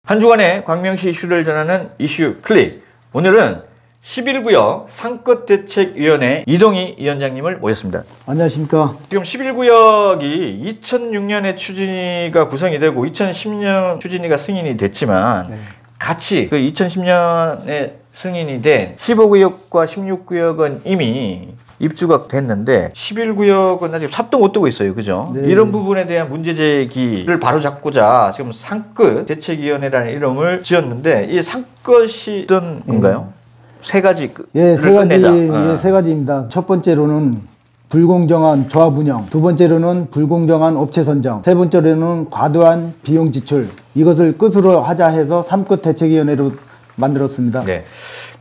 한 주간의 광명시 이슈를 전하는 이슈 클릭. 오늘은 11구역 상권대책위원회 이동희 위원장님을 모셨습니다. 안녕하십니까. 지금 11구역이 2006년에 추진위가 구성이 되고 2010년 추진위가 승인이 됐지만 같이 그 2010년에 승인이 된 15구역과 16구역은 이미 입주가 됐는데 11구역은 아직 삽도 못 두고 있어요. 그죠? 네. 이런 부분에 대한 문제 제기를 바로잡고자 지금 상권대책위원회라는 이름을 지었는데 이 상권이 어떤 건가요? 세 가지. 세 가지입니다. 첫 번째로는 불공정한 조합 운영, 두 번째로는 불공정한 업체 선정, 세 번째로는 과도한 비용 지출. 이것을 끝으로 하자 해서 상권대책위원회로 만들었습니다. 네.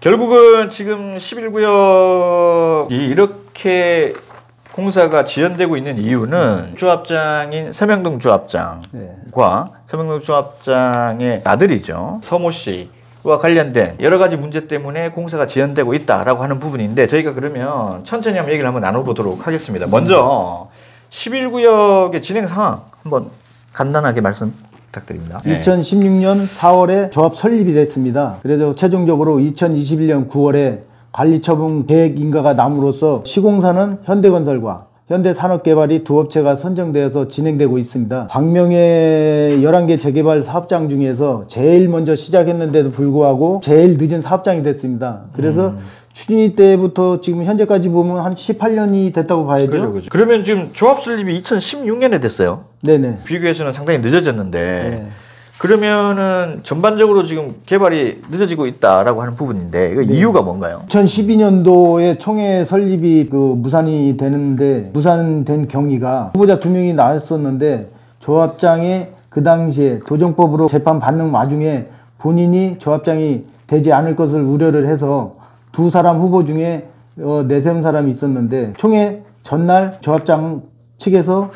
결국은 지금 11구역이 이렇게 공사가 지연되고 있는 이유는 조합장인 서명동 조합장과 서명동 조합장의 아들이죠. 서모 씨와 관련된 여러 가지 문제 때문에 공사가 지연되고 있다라고 하는 부분인데 저희가 그러면 천천히 한번 얘기를 한번 나눠보도록 하겠습니다. 먼저 11구역의 진행 상황 한번 간단하게 말씀 부탁드립니다. 2016년 4월에 조합 설립이 됐습니다. 그래서 최종적으로 2021년 9월에 관리처분 계획 인가가 남으로써 시공사는 현대건설과 현대산업개발이 두 업체가 선정되어서 진행되고 있습니다. 광명의 11개 재개발 사업장 중에서 제일 먼저 시작했는데도 불구하고 제일 늦은 사업장이 됐습니다. 그래서 추진위 때부터 지금 현재까지 보면 한 18년이 됐다고 봐야죠. 그렇죠. 그러면 지금 조합 설립이 2016년에 됐어요. 네네. 비교해서는 상당히 늦어졌는데 네. 그러면은 전반적으로 지금 개발이 늦어지고 있다라고 하는 부분인데 그 이유가 뭔가요? 2012년도에 총회 설립이 무산이 되는데 무산된 경위가 후보자 2명이 나왔었는데 조합장이 그 당시에 도정법으로 재판받는 와중에 본인이 조합장이 되지 않을 것을 우려를 해서 두 사람 후보 중에 내세운 사람이 있었는데 총회 전날 조합장 측에서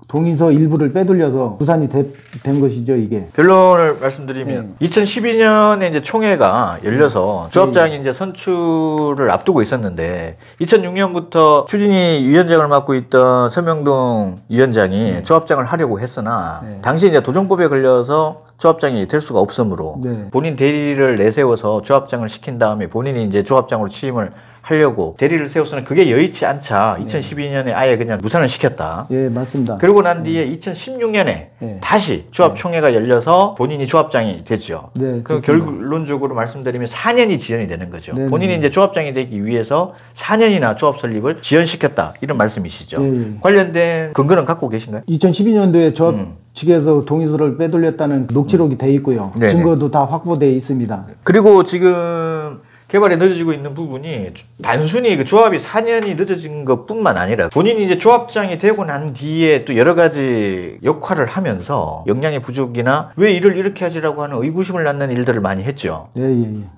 동의서 일부를 빼돌려서 무산이 된 것이죠, 이게. 결론을 말씀드리면 2012년에 이제 총회가 열려서 조합장이 이제 선출을 앞두고 있었는데 2006년부터 추진위 위원장을 맡고 있던 서명동 위원장이 조합장을 하려고 했으나 당시 이제 도정법에 걸려서 조합장이 될 수가 없으므로 본인 대리를 내세워서 조합장을 시킨 다음에 본인이 이제 조합장으로 취임을 하려고 대리를 세웠으나 그게 여의치 않자 2012년에 아예 그냥 무산을 시켰다. 예, 맞습니다. 그러고 난 뒤에 2016년에 다시 조합총회가 열려서 본인이 조합장이 되죠. 그럼 결론적으로 말씀드리면 4년이 지연이 되는 거죠. 본인이 이제 조합장이 되기 위해서 4년이나 조합 설립을 지연시켰다. 이런 말씀이시죠. 관련된 근거는 갖고 계신가요? 2012년도에 조합 측에서 동의서를 빼돌렸다는 녹취록이 돼 있고요. 증거도 다 확보되어 있습니다. 그리고 지금 개발이 늦어지고 있는 부분이 단순히 그 조합이 4년이 늦어진 것 뿐만 아니라 본인이 이제 조합장이 되고 난 뒤에 또 여러 가지 역할을 하면서 역량의 부족이나 왜 일을 이렇게 하지라고 하는 의구심을 낳는 일들을 많이 했죠.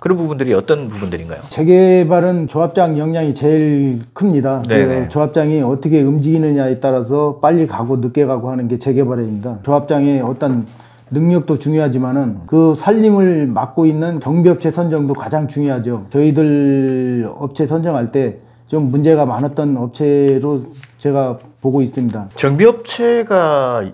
그런 부분들이 어떤 부분들인가요? 재개발은 조합장 역량이 제일 큽니다. 조합장이 어떻게 움직이느냐에 따라서 빨리 가고 늦게 가고 하는 게 재개발입니다. 조합장의 어떤 능력도 중요하지만은 그 살림을 맡고 있는 정비업체 선정도 가장 중요하죠. 저희들 업체 선정할 때 좀 문제가 많았던 업체로 제가 보고 있습니다. 정비업체가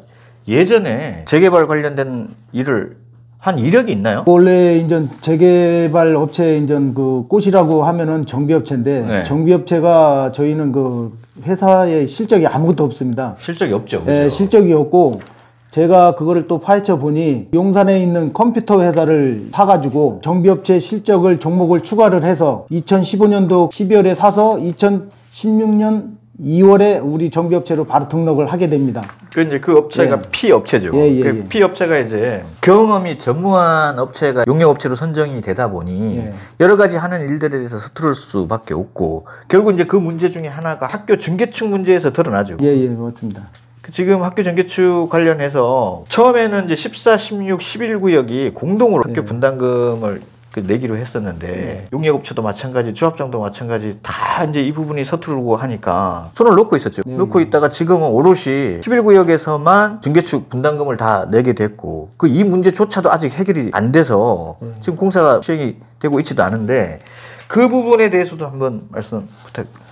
예전에 재개발 관련된 일을 한 이력이 있나요? 원래 인전 재개발 업체 인전 그 꽃이라고 하면은 정비업체인데 정비업체가 저희는 그 회사의 실적이 아무것도 없습니다. 실적이 없죠. 그죠? 실적이 없고 제가 그거를 또 파헤쳐 보니 용산에 있는 컴퓨터 회사를 사가지고 정비업체 실적을 종목을 추가를 해서 2015년도 12월에 사서 2016년 2월에 우리 정비업체로 바로 등록을 하게 됩니다. 이제 그 업체가 P업체죠. 그 P업체가 이제 경험이 전무한 업체가 용역업체로 선정이 되다 보니 여러 가지 하는 일들에 대해서 서투를 수밖에 없고 결국 이제 그 문제 중에 하나가 학교 증개축 문제에서 드러나죠. 맞습니다. 지금 학교 전개축 관련해서 처음에는 이제 14, 16, 11구역이 공동으로 학교 분담금을 내기로 했었는데 용역업체도 마찬가지, 조합장도 마찬가지 다 이제 이 부분이 서투르고 하니까 손을 놓고 있었죠. 놓고 있다가 지금은 오롯이 11구역에서만 전개축 분담금을 다 내게 됐고 이 문제조차도 아직 해결이 안 돼서 지금 공사가 시행이 되고 있지도 않은데 그 부분에 대해서도 한번 말씀 부탁드립니다.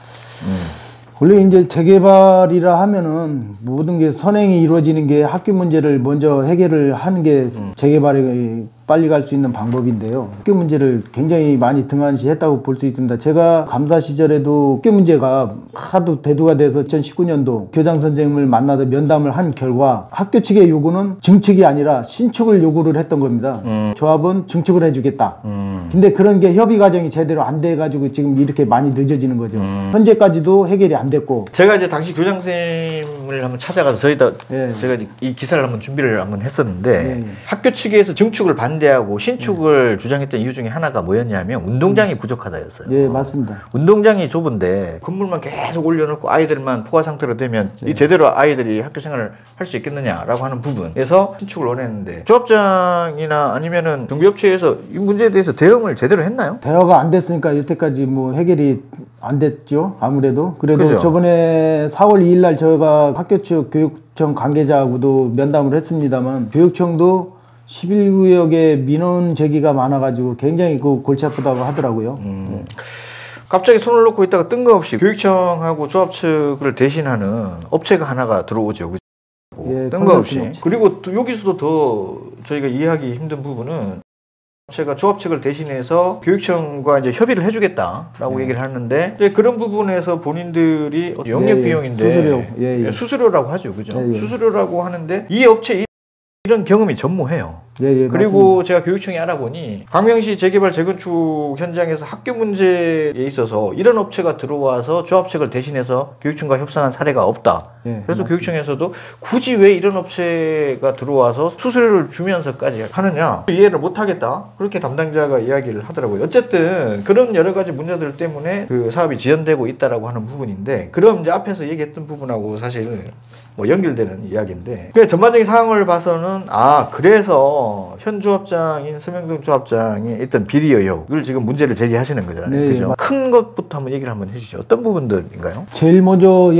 원래 이제 재개발이라 하면은 모든 게 선행이 이루어지는 게 학교 문제를 먼저 해결을 하는 게 재개발에 빨리 갈 수 있는 방법인데요. 학교 문제를 굉장히 많이 등한시했다고 볼 수 있습니다. 제가 감사 시절에도 학교 문제가 하도 대두가 돼서 2019년도 교장 선생님을 만나서 면담을 한 결과 학교 측의 요구는 증축이 아니라 신축을 요구를 했던 겁니다. 조합은 증축을 해주겠다. 근데 그런 게 협의 과정이 제대로 안 돼가지고 지금 이렇게 많이 늦어지는 거죠. 현재까지도 해결이 안 됐고. 제가 이제 당시 교장 선생님을 한번 찾아가서 제가 이 기사를 한번 준비를 한번 했었는데 학교 측에서 증축을 반대하고 신축을 주장했던 이유 중에 하나가 뭐였냐면 운동장이 부족하다였어요. 예, 맞습니다. 운동장이 좁은데 건물만 계속 올려놓고 아이들만 포화 상태로 되면 이 제대로 아이들이 학교 생활을 할 수 있겠느냐라고 하는 부분에서 신축을 원했는데 조합장이나 아니면은 중개업체에서 이 문제에 대해서 대응을 제대로 했나요? 대화가 안 됐으니까 여태까지 뭐 해결이 안 됐죠. 아무래도. 그래도 그죠? 저번에 4월 2일 날 저희가 학교 측 교육청 관계자하고도 면담을 했습니다만 교육청도 11구역에 민원 제기가 많아가지고 굉장히 그 골치 아프다고 하더라고요. 갑자기 손을 놓고 있다가 뜬금없이 교육청하고 조합 측을 대신하는 업체가 하나가 들어오죠. 그죠? 예, 뜬금없이. 그리고 또 여기서도 더 저희가 이해하기 힘든 부분은 업체가 조합 측을 대신해서 교육청과 이제 협의를 해주겠다라고 얘기를 하는데 이제 그런 부분에서 본인들이 영역 비용인데 수수료라고 하죠, 그죠? 수수료라고 하는데 이 업체 이런 경험이 전무해요. 그리고 맞습니다. 제가 교육청에 알아보니 광명시 재개발 재건축 현장에서 학교 문제에 있어서 이런 업체가 들어와서 조합 측을 대신해서 교육청과 협상한 사례가 없다. 그래서 맞습니다. 교육청에서도 굳이 왜 이런 업체가 들어와서 수수료를 주면서까지 하느냐 이해를 못하겠다. 그렇게 담당자가 이야기를 하더라고요. 어쨌든 그런 여러 가지 문제들 때문에 그 사업이 지연되고 있다라고 하는 부분인데 그럼 이제 앞에서 얘기했던 부분하고 사실 뭐 연결되는 이야기인데 전반적인 상황을 봐서는 그래서 현 조합장인 서명동 조합장이 있던 비리 의혹을 지금 문제를 제기하시는 거잖아요. 그죠? 큰 것부터 한번 얘기를 한번 해주시죠. 어떤 부분들인가요? 제일 먼저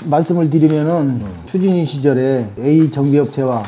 말씀을 드리면은 추진위 시절에 A 정비업체와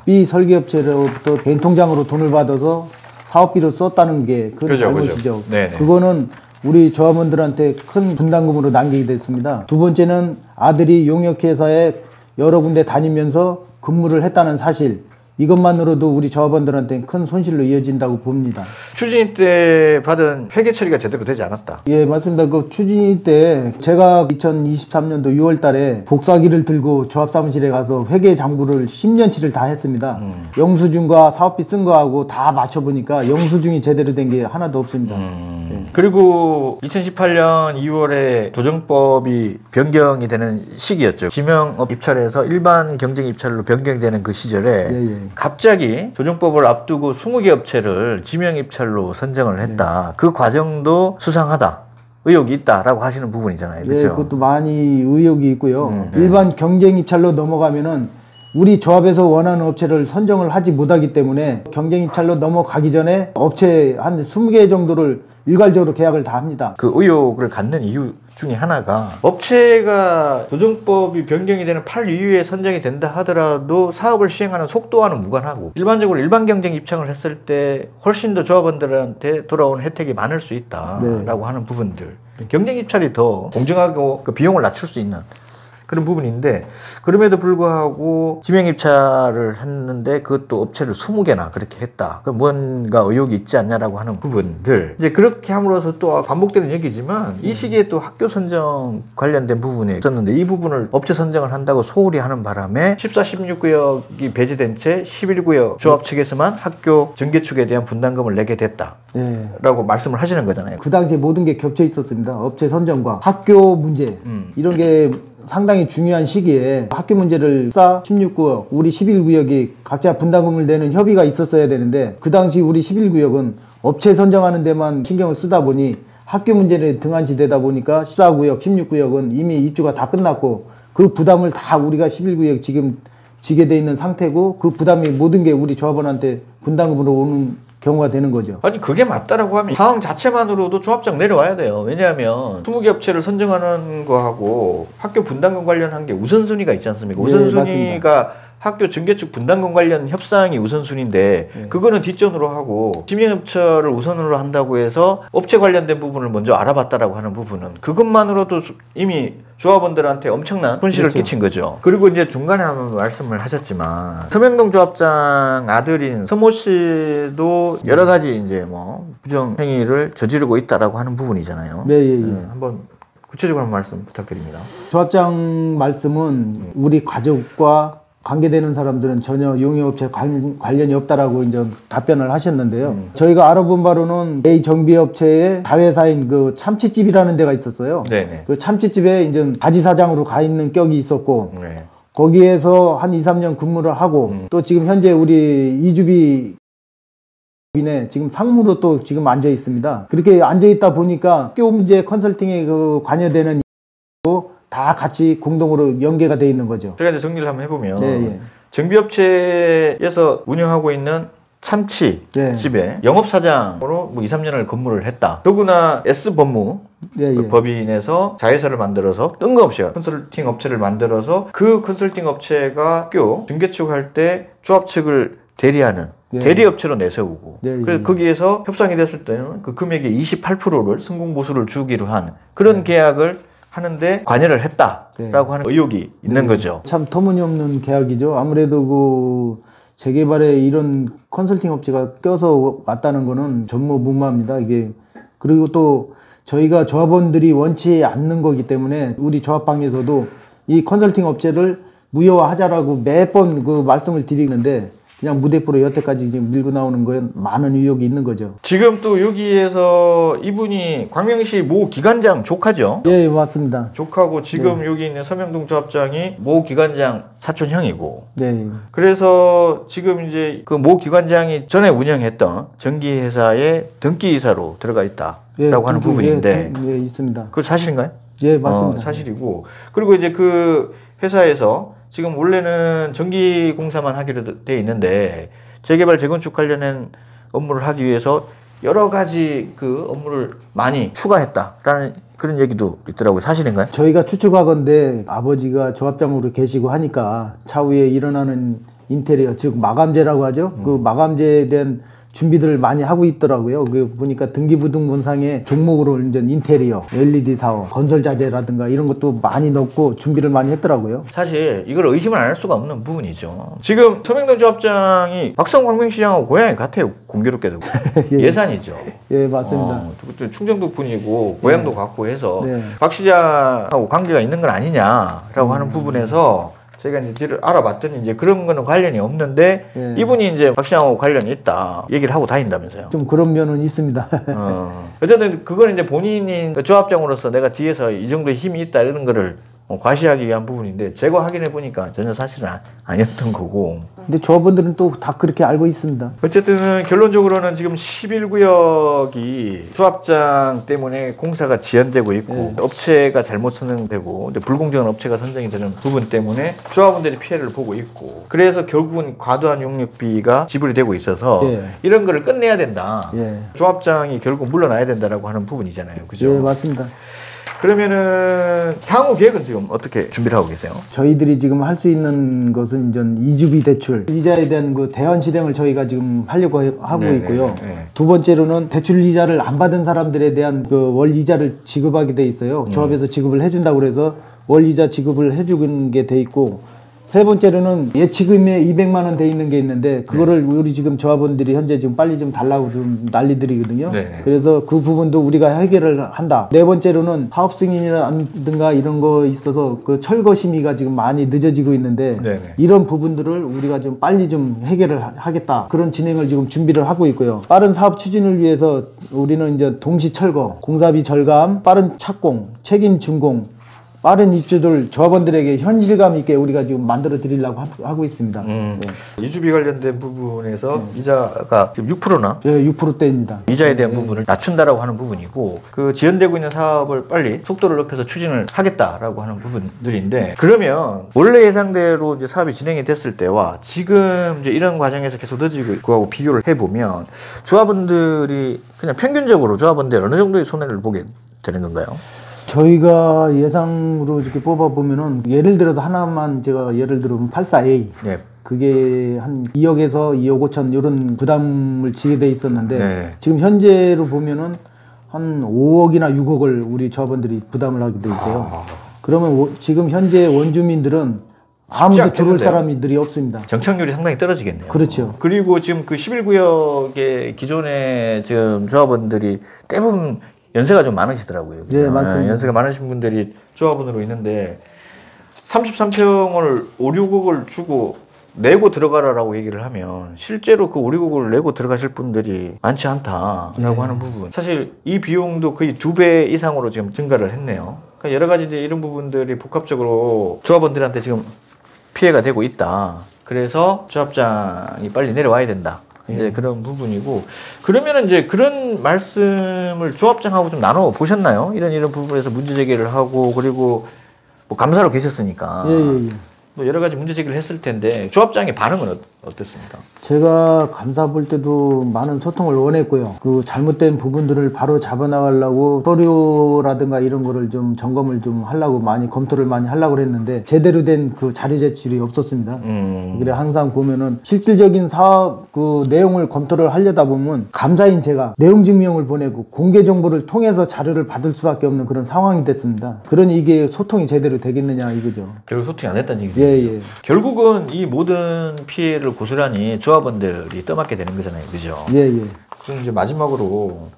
B 설계업체로부터 개인 통장으로 돈을 받아서 사업비로 썼다는 게 그 잘못이죠. 그거는 우리 조합원들한테 큰 분담금으로 남기게 됐습니다. 두 번째는 아들이 용역회사에 여러 군데 다니면서 근무를 했다는 사실, 이것만으로도 우리 조합원들한테 큰 손실로 이어진다고 봅니다. 추진위 때 받은 회계 처리가 제대로 되지 않았다. 예, 맞습니다. 그 추진위 때 제가 2023년도 6월 달에 복사기를 들고 조합사무실에 가서 회계 장부를 10년치를 다 했습니다. 영수증과 사업비 쓴 거하고 다 맞춰보니까 영수증이 제대로 된 게 하나도 없습니다. 예. 그리고 2018년 2월에 도정법이 변경이 되는 시기였죠. 지명업 입찰에서 일반 경쟁 입찰로 변경되는 그 시절에 갑자기 도정법을 앞두고 20개 업체를 지명 입찰로 선정을 했다. 그 과정도 수상하다. 의혹이 있다라고 하시는 부분이잖아요. 그렇죠? 예, 그것도 많이 의혹이 있고요. 일반 경쟁 입찰로 넘어가면은 우리 조합에서 원하는 업체를 선정을 하지 못하기 때문에 경쟁 입찰로 넘어가기 전에 업체 한 20개 정도를 일괄적으로 계약을 다 합니다. 그 의혹을 갖는 이유 중에 하나가 업체가 도정법이 변경이 되는 8 이후에 선정이 된다 하더라도 사업을 시행하는 속도와는 무관하고 일반적으로 일반 경쟁 입찰을 했을 때 훨씬 더 조합원들한테 돌아오는 혜택이 많을 수 있다라고 하는 부분들. 경쟁 입찰이 더 공정하고 그 비용을 낮출 수 있는 그런 부분인데 그럼에도 불구하고 지명 입찰을 했는데 그것도 업체를 20개나 그렇게 했다. 그럼 뭔가 의혹이 있지 않냐라고 하는 부분들 이제 그렇게 함으로써 또 반복되는 얘기지만 이 시기에 또 학교 선정 관련된 부분이 있었는데 이 부분을 업체 선정을 한다고 소홀히 하는 바람에 14, 16구역이 배제된 채 11구역 조합 측에서만 학교 전개축에 대한 분담금을 내게 됐다. 라고 말씀을 하시는 거잖아요. 그 당시에 모든 게 겹쳐 있었습니다. 업체 선정과 학교 문제 이런 게 상당히 중요한 시기에 학교 문제를 16구역, 우리 11구역이 각자 분담금을 내는 협의가 있었어야 되는데 그 당시 우리 11구역은 업체 선정하는 데만 신경을 쓰다 보니 학교 문제를 등한시되다 보니까 14구역, 16구역은 이미 입주가 다 끝났고 그 부담을 다 우리가 11구역 지금 지게 돼 있는 상태고 그 부담이 모든 게 우리 조합원한테 분담금으로 오는 경우가 되는 거죠. 아니 그게 맞다라고 하면 상황 자체만으로도 조합장 내려와야 돼요. 왜냐하면 20개 업체를 선정하는 거하고 학교 분담금 관련한 게 우선순위가 있지 않습니까? 우선순위가 학교 증개축 분담금 관련 협상이 우선순위인데 그거는 뒷전으로 하고 지명협처를 우선으로 한다고 해서 업체 관련된 부분을 먼저 알아봤다라고 하는 부분은 그것만으로도 이미 조합원들한테 엄청난 손실을 끼친 거죠. 그리고 이제 중간에 한번 말씀을 하셨지만 서명동 조합장 아들인 서모 씨도 여러 가지 이제 뭐 부정 행위를 저지르고 있다라고 하는 부분이잖아요. 한번 구체적으로 한 말씀 부탁드립니다. 조합장 말씀은 우리 가족과 관계되는 사람들은 전혀 용역업체 관련이 없다라고 이제 답변을 하셨는데요. 저희가 알아본 바로는 A 정비업체의 자회사인 그 참치집이라는 데가 있었어요. 네네. 그 참치집에 이제 바지사장으로 가 있는 격이 있었고, 네. 거기에서 한 2, 3년 근무를 하고, 또 지금 현재 우리 이주비 지금 상무로 또 지금 앉아 있습니다. 그렇게 앉아 있다 보니까 학교 문제 컨설팅에 그 관여되는 다 같이 공동으로 연계가 돼 있는 거죠. 제가 이제 정리를 한번 해보면 정비업체에서 운영하고 있는 참치 집에 영업사장으로 뭐 2, 3년을 근무를 했다. 더구나 S법무 그 법인에서 자회사를 만들어서 뜬금없이 컨설팅 업체를 만들어서 그 컨설팅 업체가 학교 증개축할 때 조합 측을 대리하는 대리업체로 내세우고 그래서 거기에서 협상이 됐을 때는 그 금액의 28%를 성공보수를 주기로 한 그런 계약을 하는데 관여를 했다라고 하는 의혹이 있는 거죠. 참 터무니없는 계약이죠. 아무래도 그 재개발에 이런 컨설팅 업체가 껴서 왔다는 거는 전무후무합니다. 이게 그리고 또 저희가 조합원들이 원치 않는 거기 때문에 우리 조합방에서도 이 컨설팅 업체를 무효화하자라고 매번 그 말씀을 드리는데 그냥 무대포로 여태까지 지금 밀고 나오는 거엔 많은 의혹이 있는 거죠. 지금 또 여기에서 이분이 광명시 모 기관장 조카죠? 예, 맞습니다. 조카고 지금 여기 있는 서명동 조합장이 모 기관장 사촌형이고. 네. 그래서 지금 이제 그 모 기관장이 전에 운영했던 전기회사의 등기이사로 들어가 있다라고 하는 부분인데. 예, 있습니다. 그거 사실인가요? 예, 맞습니다. 사실이고. 그리고 이제 그 회사에서 지금 원래는 전기공사만 하기로 돼 있는데 재개발 재건축 관련된 업무를 하기 위해서 여러 가지 그 업무를 많이 추가했다라는 그런 얘기도 있더라고요. 사실인가요? 저희가 추측하건대 아버지가 조합장으로 계시고 하니까 차후에 일어나는 인테리어 즉 마감재라고 하죠. 그 마감재에 대한 준비들을 많이 하고 있더라고요. 그 보니까 등기부등본상에 종목으로 이제 인테리어, LED 사업, 건설 자재라든가 이런 것도 많이 넣고 준비를 많이 했더라고요. 사실 이걸 의심을 안 할 수가 없는 부분이죠. 지금 서명동 조합장이 박성 광명시장하고 고향이 같아요. 공교롭게도 예산이죠. 예, 맞습니다. 그것도 충청도 분이고 고향도 같고 해서 박 시장하고 관계가 있는 건 아니냐라고 하는 부분에서. 제가 이제 뒤를 알아봤더니 이제 그런 거는 관련이 없는데 이분이 이제 박 시장하고 관련이 있다 얘기를 하고 다닌다면서요. 좀 그런 면은 있습니다. 어쨌든 그건 이제 본인이 조합장으로서 내가 뒤에서 이 정도의 힘이 있다 이런 거를 과시하기 위한 부분인데 제가 확인해 보니까 전혀 사실은 아니었던 거고. 근데 조합원들은 또 다 그렇게 알고 있습니다. 어쨌든 결론적으로는 지금 11구역이 조합장 때문에 공사가 지연되고 있고 업체가 잘못 선정되고 이제 불공정한 업체가 선정이 되는 부분 때문에 조합원들이 피해를 보고 있고 그래서 결국은 과도한 용역비가 지불이 되고 있어서 이런 거를 끝내야 된다. 조합장이 결국 물러나야 된다라고 하는 부분이잖아요. 그죠? 예, 맞습니다. 그러면은 향후 계획은 지금 어떻게 준비를 하고 계세요? 저희들이 지금 할 수 있는 것은 이제 이주비 대출 이자에 대한 그 대환 실행을 저희가 지금 하려고 하고 있고요. 두 번째로는 대출 이자를 안 받은 사람들에 대한 그 월 이자를 지급하게 돼 있어요. 조합에서 지급을 해준다고 그래서 월 이자 지급을 해주는 게 돼 있고 세 번째로는 예치금에 200만 원 돼 있는 게 있는데 그거를 우리 지금 조합원들이 현재 지금 빨리 좀 달라고 좀 난리들이거든요. 그래서 그 부분도 우리가 해결을 한다. 네 번째로는 사업 승인이라든가 이런 거 있어서 그 철거 심의가 지금 많이 늦어지고 있는데 이런 부분들을 우리가 좀 빨리 좀 해결을 하겠다. 그런 진행을 지금 준비를 하고 있고요. 빠른 사업 추진을 위해서 우리는 이제 동시 철거, 공사비 절감, 빠른 착공, 책임 준공 빠른 입주들 조합원들에게 현실감 있게 우리가 지금 만들어 드리려고 하고 있습니다. 이주비 관련된 부분에서 이자가 지금 6%나? 예, 6%대입니다. 이자에 대한 부분을 낮춘다라고 하는 부분이고 그 지연되고 있는 사업을 빨리 속도를 높여서 추진을 하겠다라고 하는 부분들인데 그러면 원래 예상대로 이제 사업이 진행이 됐을 때와 지금 이제 이런 과정에서 계속 늦어지고 있고 비교를 해보면 조합원들이 그냥 평균적으로 조합원들 어느 정도의 손해를 보게 되는 건가요? 저희가 예상으로 이렇게 뽑아보면은 예를 들어서 하나만 제가 예를 들어보면 84A 그게 한 2억에서 2억 5천 이런 부담을 지게 돼 있었는데 네. 지금 현재로 보면은 한 5억이나 6억을 우리 조합원들이 부담을 하게 돼 있어요. 그러면 지금 현재 원주민들은 아무도 들어올 사람들이 없습니다. 정착률이 상당히 떨어지겠네요. 그렇죠. 그리고 지금 그 11구역의 기존의 지금 조합원들이 대부분 연세가 좀 많으시더라고요. 네, 맞습니다. 연세가 많으신 분들이 조합원으로 있는데 33평을 5, 6억을 주고 내고 들어가라라고 얘기를 하면 실제로 그 5, 6억을 내고 들어가실 분들이 많지 않다라고 하는 부분. 사실 이 비용도 거의 2배 이상으로 지금 증가를 했네요. 그러니까 여러 가지 이제 이런 부분들이 복합적으로 조합원들한테 지금 피해가 되고 있다. 그래서 조합장이 빨리 내려와야 된다. 이제 그런 부분이고, 그러면은 이제 그런 말씀을 조합장하고 좀 나눠 보셨나요? 이런 부분에서 문제 제기를 하고, 그리고 뭐 감사로 계셨으니까 또 여러 가지 문제 제기를 했을 텐데 조합장의 반응은 어땠습니까? 제가 감사 볼 때도 많은 소통을 원했고요. 그 잘못된 부분들을 바로 잡아나가려고 서류라든가 이런 거를 좀 점검을 좀 하려고 많이 검토를 많이 하려고 했는데 제대로 된 그 자료 제출이 없었습니다. 그래 항상 보면은 실질적인 사업 그 내용을 검토를 하려다 보면 감사인 제가 내용 증명을 보내고 공개 정보를 통해서 자료를 받을 수밖에 없는 그런 상황이 됐습니다. 그러니 이게 소통이 제대로 되겠느냐 이거죠. 결국 소통이 안 됐다는 얘기죠. 예. 결국은 이 모든 피해를 고스란히 조합원들이 떠맡게 되는 거잖아요. 그죠? 예. 그럼 이제 마지막으로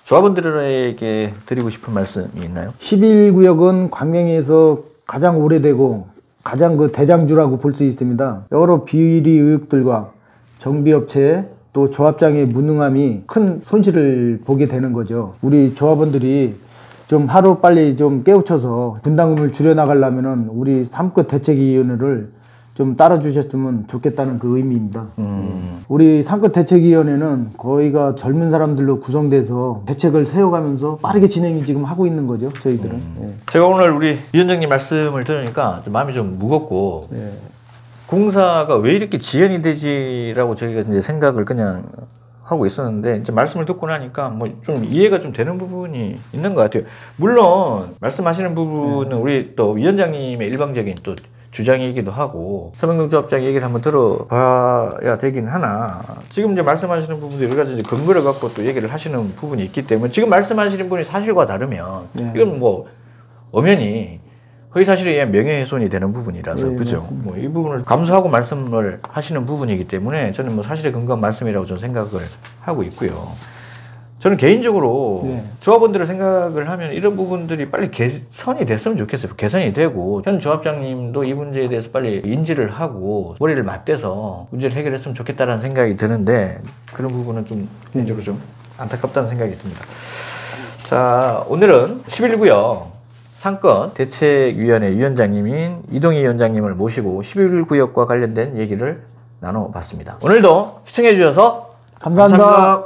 조합원들에게 드리고 싶은 말씀이 있나요? 11구역은 광명에서 가장 오래되고 가장 그 대장주라고 볼 수 있습니다. 여러 비리 의혹들과 정비업체 또 조합장의 무능함이 큰 손실을 보게 되는 거죠. 우리 조합원들이 좀 하루 빨리 좀 깨우쳐서 분담금을 줄여나가려면은 우리 3급 대책위원회를 좀 따라주셨으면 좋겠다는 그 의미입니다. 우리 3급 대책위원회는 거의가 젊은 사람들로 구성돼서 대책을 세워가면서 빠르게 진행이 지금 하고 있는 거죠, 저희들은. 예. 제가 오늘 우리 위원장님 말씀을 들으니까 좀 마음이 좀 무겁고, 예. 공사가 왜 이렇게 지연이 되지라고 저희가 이제 생각을 그냥 하고 있었는데, 이제 말씀을 듣고 나니까 뭐 좀 이해가 좀 되는 부분이 있는 것 같아요. 물론 말씀하시는 부분은 우리 또 위원장님의 일방적인 또 주장이기도 하고 서명동 조합장 얘기를 한번 들어봐야 되긴 하나, 지금 이제 말씀하시는 부분도 여러 가지 근거를 갖고 또 얘기를 하시는 부분이 있기 때문에 지금 말씀하시는 분이 사실과 다르면 이건 뭐 엄연히 허위사실에 의한 명예훼손이 되는 부분이라서 그죠? 뭐 이 부분을 감수하고 말씀을 하시는 부분이기 때문에 저는 뭐 사실에 근거한 말씀이라고 저는 생각을 하고 있고요. 저는 개인적으로 조합원들을 생각을 하면 이런 부분들이 빨리 개선이 됐으면 좋겠어요. 개선이 되고 현 조합장님도 이 문제에 대해서 빨리 인지를 하고 머리를 맞대서 문제를 해결했으면 좋겠다는 생각이 드는데 그런 부분은 좀 개인적으로 좀 안타깝다는 생각이 듭니다. 자, 오늘은 11구역 상권 대책위원회 위원장님인 이동희 위원장님을 모시고 11구역과 관련된 얘기를 나눠봤습니다. 오늘도 시청해 주셔서 감사합니다.